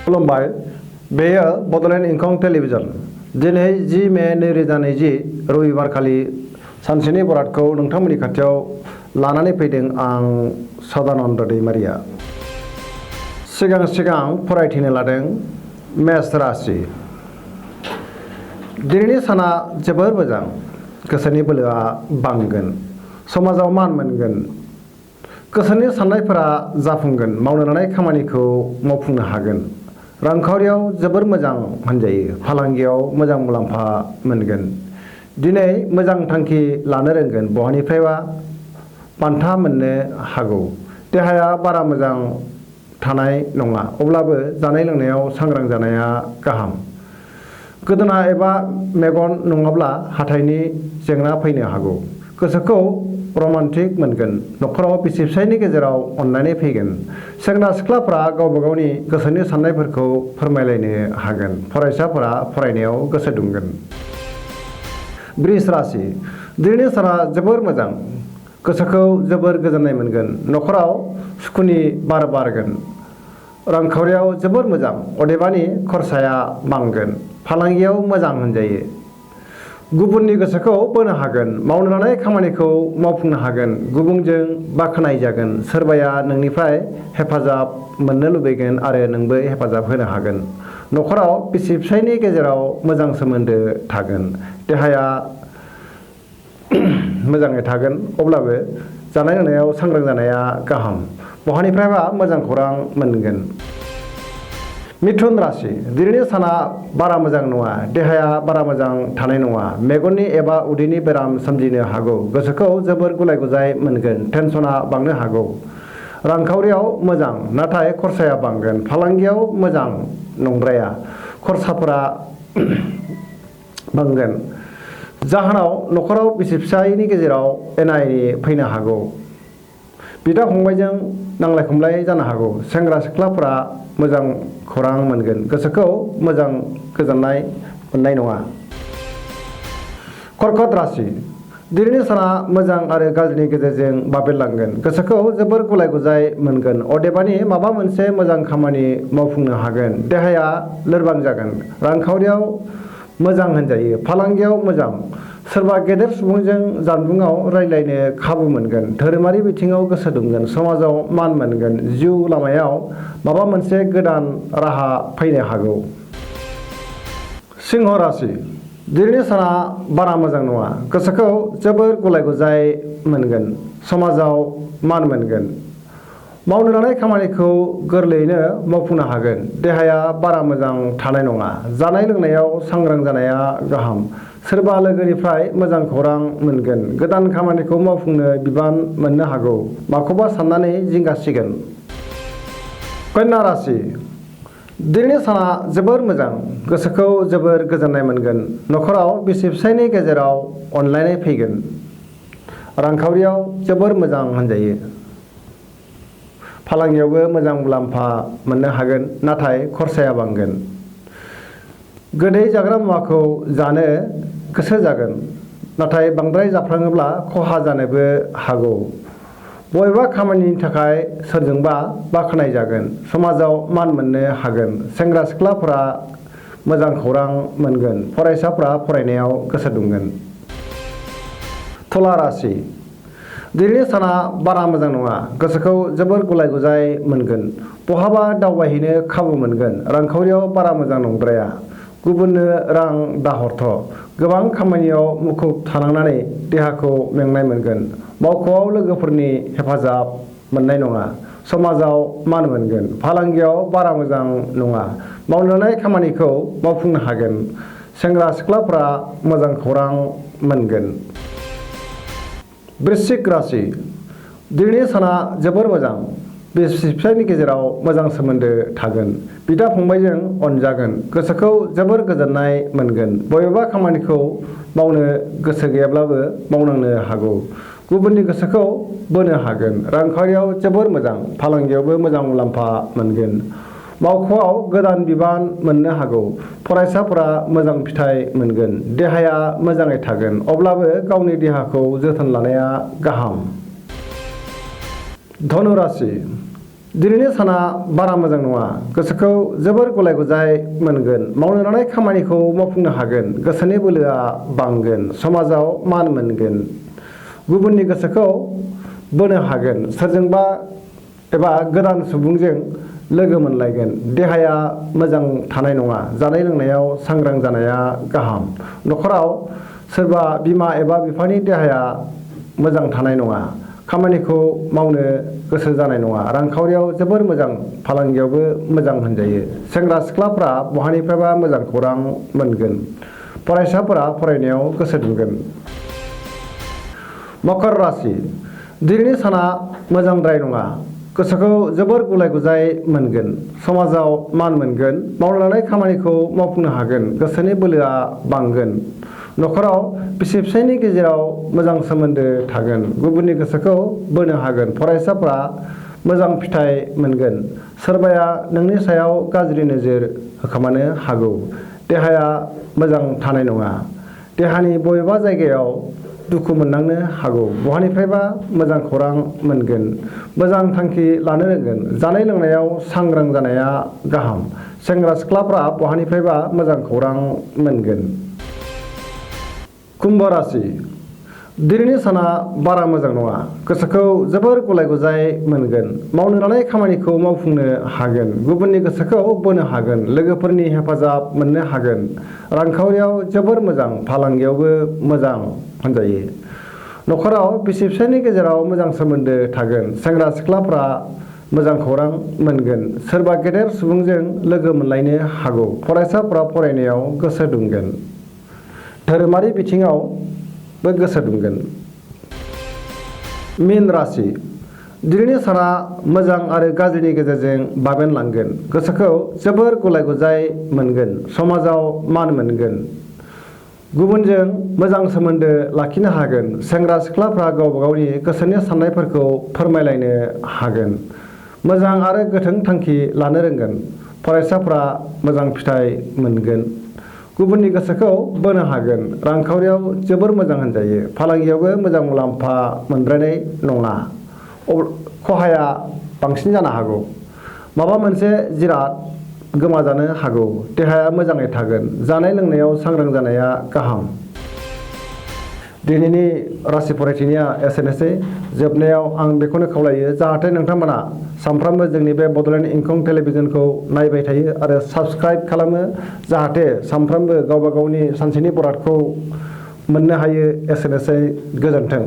खुलुमबाय बेयो बड'लेण्ड इंखं टेलिभिजन दिनै 10 मे 2020 रबिबारखालि सानसेनि बरादखौ नोंथांमोननि खाथियाव लानानै फैदों आं सदानन्द दैमारिया। सिगां फरायथिनो लादों मेष राशि। दिनैनि साना जोबोर मोजां, गोसोनि बोलोआ बांगोन, समाजाव मान मोनगोन, गोसोनि साननायफोरा जाफुंगोन, मावनो लानाय खामानिखौ मावफुंनो हागोन। रांखावरियाव जोबोर मोजां होनजायो, फालांगियाव मोजां मुलाम्फा मोनगोन। दिनै मोजां थांखि लानो रोंगोन, बहानिफ्रायबा बान्था मोननो हागौ। देहाया बारा मोजां थानाय नङा, अब्लाबो जानाय लोंनायाव सांग्रां जानाया गाहाम। गोदोना एबा मेगन नङाब्ला हाथाइनि जेंना फैनो हागौ। गोसोखौ रमान्टिक मोनगोन, न'खराव बिसि फिसायनि गेजेराव अनलायनाय फैगोन। सेंग्रा सिख्लाफ्रा गावबा गावनि गोसोनि साननायफोरखौ फोरमायलायनो हागोन। फरायसाफोरा फरायनायाव गोसो दुंगोन। वृष राशि। दिनैनि साना जोबोर मोजां, गोसोखौ जोबोर गोजोननाय मोनगोन। न'खराव सुखुनि बार बारगोन। रांखावरियाव जोबोर मोजां, अदेबानि खरसाया बांगोन। फालांगियाव मोजां होनजायो। गुबुननि गोसोखौ बोनो हागोन, मावनो लानाय खामानिखौ मावफुंनो हागोन। गुबुनजों बाख्नाय जागोन। सोरबाया नोंनिफ्राय हेफाजाब मोननो लुबैगोन आरो नोंबो हेफाजाब होनो हागोन। न'खराव बिसि फिसायनि गेजेराव मोजां सोमोन्दो थागोन। देहाया मोजाङै थागोन, अब्लाबो जानाय लोंनायाव सांग्रां जानाया गाहाम। बहानिफ्रायबा मोजां खौरां मोनगोन। मिथुन राशि। दिनैनि साना बारा मोजां नङा, देहाया बारा मोजां थानाय नङा। मेगननि एबा उदैनि बेराम सोमजिनो हागौ। गोसोखौ जोबोर गुलाय गुजाय मोनगोन, टेनसना बांनो हागौ। रांखावरियाव मोजां, नाथाय खरसाया बांगोन। फालांगियाव मोजां नंद्राया, खरसाफोरा बांगोन। जाहोनाव न'खराव बिसि फिसायनि गेजेराव एना एनि फैनो हागौ। बिदा फंबायजों नांलाय खमलाय जानो हागौ। सेंग्रा सिख्लाफोरा मोजां खौरां मोनगोन, गोसोखौ मोजां गोजोननाय मोननाय नङा। कर्कट राशि। दिनैनि साना मोजां आरो गाज्रिनि गेजेरजों बाबेरलांगोन। गोसोखौ जोबोर गुलाय गुजाय मोनगोन, अदेबानि माबा मोनसे मोजां खामानि मावफुंनो हागोन। देहाया लोरबां जागोन। रांखावरियाव मोजां होनजायो, फालांगियाव मोजां। सोरबा गेदेर सुबुंजों जानबुङाव रायज्लायनो खाबु मोनगोन। धोरोमारि बिथिङाव गोसो दुंगोन, समाजाव मान मोनगोन। जिउ लामायाव माबा मोनसे गोदान राहा फैनो हागौ। सिंह राशि। दिनैनि साना बारा मोजां नङा, गोसोखौ जोबोर गुलाय गुजाय मोनगोन, समाजाव मान मोनगोन। मावनो लानाय खामानिखौ गोरलैयैनो मावफुंनो हागोन। देहाया बारा मोजां थानाय नङा। जानाय लोंनायाव सांग्रां जानाया गाहाम। सोरबा लोगोनिफ्राय मोजां खौरां मोनगोन। गोदान खामानिखौ मावफुंनो बिबान मोननो हागौ। माखौबा साननानै जिंगासिगोन। कन्या राशि। दिनैनि साना जोबोर मोजां, गोसोखौ जोबोर गोजोननाय मोनगोन। न'खराव बिसि फिसायनि गेजेराव अनलायनाय फैगोन। रांखावरियाव जोबोर मोजां होनजायो। फालांगियावबो मोजां मुलाम्फा मोननो हागोन, नाथाय खरसाया बांगोन। गोदै जाग्रा मुवाखौ जानो गोसो जागोन, नाथाय बांद्राय जाफ्लाङोब्ला खहा जानोबो हागौ। बबेबा खामानिनि थाखाय सोरजोंबा बाख्नाय जागोन। समाजाव मान मोननो हागोन। सेंग्रा सिख्लाफोरा मोजां खौरां मोनगोन। फरायसाफोरा फरायनायाव गोसो दुंगोन। तुला राशि। दिनैनि साना बारा मोजां नङा, गोसोखौ जोबोर गुलाय गुजाय मोनगोन। बहाबा दावबायहैनो खाबु मोनगोन। रांखावरियाव बारा मोजां नंद्राया। गुबुननो रां दाहरथ'। गोबां खामानियाव मुखुब थानांनानै देहाखौ मेंनाय मोनगोन। मावख'आव लोगोफोरनि हेफाजाब मोननाय नङा। समाजाव मान मोनगोन। फालांगियाव बारा मोजां नङा। मावनो लानाय खामानिखौ मावफुंनो हागोन। सेंग्रा सिख्लाफ्रा मोजां खौरां मोनगोन। वृश्चिक राशि। दिनैनि साना जोबोर मोजां, बिसि फिसायनि गेजेराव मोजां सोमोन्दो थागोन। बिदा फंबायजों अनजागोन। गोसोखौ जोबोर गोजोननाय मोनगोन। बबेबा खामानिखौ मावनो गोसो गैयाब्लाबो मावनांनो हागौ। गुबुननि गोसोखौ बोनो हागोन। रांखावरियाव जोबोर मोजां, फालांगियावबो मोजां मुलाम्फा मोनगोन। मावख'आव गोदान बिबान मोननो हागौ। फरायसाफोरा मोजां फिथाइ मोनगोन। देहाया मोजाङै थागोन, अब्लाबो गावनि देहाखौ जोथोन लानाया गाहाम। धनु राशि। दिनैनि साना बारा मोजां नङा। गोसोखौ जोबोर गुलाय गुजाय मोनगोन। मावनो लानाय खामानिखौ मावफुंनो हागोन। गोसोनि बोलोआ बांगोन। समाजाव मान मोनगोन। गुबुननि गोसोखौ बोनो हागोन। सोरजोंबा एबा गोदान सुबुंजों लोगो मोनलायगोन। देहाया मोजां थानाय नङा। जानाय लोंनायाव सांग्रां जानाया गाहाम। न'खराव सोरबा बिमा एबा बिफानि देहाया मोजां थानाय नङा। खामानिखौ मावनो गोसो जानाय नङा। रांखावरियाव जोबोर मोजां। फालांगियावबो मोजां होनजायो। सेंग्रा सिख्लाफ्रा बहानिफ्रायबा मोजां खौरां मोनगोन। फरायसाफोरा फरायनायाव गोसो दुंगोन। मकर राशि दिनैनि साना मोजांद्राय नङा। गोसोखौ जोबोर गुलाय गुजाय मोनगोन। समाजाव मान मोनगोन। मावनो लानाय खामानिखौ मावफुंनो हागोन। गोसोनि बोलोआ बांगोन। न'खराव बिसि फिसायनि गेजेराव मोजां सोमोन्दो थागोन। गुबुननि गोसोखौ बोनो हागोन। फरायसाफ्रा मोजां फिथाइ मोनगोन। सोरबाया नोंनि सायाव गाज्रि नोजोर होखोमानो हागौ। देहाया मोजां थानाय नङा। देहानि बबेबा जायगायाव दुखु मोननांनो हागौ। बहानिफ्रायबा मोजां खौरां मोनगोन। मोजां थांखि लानो रोंगोन। जानाय लोंनायाव सांग्रां जानाया गाहाम। सेंग्रा सिख्लाफ्रा बहानिफ्रायबा मोजां खौरां मोनगोन। कुम्भ राशि दिनैनि साना बारा मोजां नङा। गोसोखौ जोबोर गुलाय गुजाय मोनगोन। मावनो लानाय खामानिखौ मावफुंनो हागोन। गुबुननि गोसोखौ बोनो हागोन। लोगोफोरनि हेफाजाब मोननो हागोन। रांखावरियाव जोबोर मोजां। फालांगियावबो मोजां होनजायो। न'खराव बिसि फिसायनि गेजेराव मोजां सोमोन्दो थागोन। सेंग्रा सिख्लाफ्रा मोजां खौरां मोनगोन। सोरबा गेदेर सुबुंजों लोगो मोनलायनो हागौ। फरायसाफ्रा फरायनायाव गोसो दुंगोन। धोरोमारि बिथिङावबो गोसो दुंगोन। मीन राशि दिनैनि साना मोजां आरो गाज्रिनि गेजेरजों बाबेनलांगोन। गोसोखौ जोबोर गुलाय गुजाय मोनगोन। समाजाव मान मोनगोन। गुबुनजों मोजां सोमोन्दो लाखिनो हागोन। सेंग्रा सिख्लाफ्रा गावबा गावनि गोसोनि साननायफोरखौ फोरमायलायनो हागोन। मोजां आरो गोथों थांखि लानो रोंगोन। फरायसाफ्रा मोजां फिथाइ मोनगोन। गुबुननि गोसोखौ बोनो हागोन। रांखावरियाव जोबोर मोजां होनजायो। फालांगियावबो मोजां मुलाम्फा मोनद्रायनाय नङा। खहाया बांसिन जानो हागौ। माबा मोनसे जिराद गोमाजानो हागौ। देहाया मोजाङै थागोन। जानाय लोंनायाव सांग्रां जानाया गाहाम। दिनैनि राशि फरायथिनाया एसेनोसै। जोबनायाव आं बेखौनो खावलायो जाहाथे नोंथांमोना सानफ्रामबो जोंनि बे बड'लेण्ड इंखं टेलिभिजनखौ नायबाय थायो आरो साबस्क्राइब खालामो। जाहाथे सानफ्रामबो गावबा गावनि सानसेनि बरादखौ मोननो हायो। एसेनोसै। गोजोन्थों।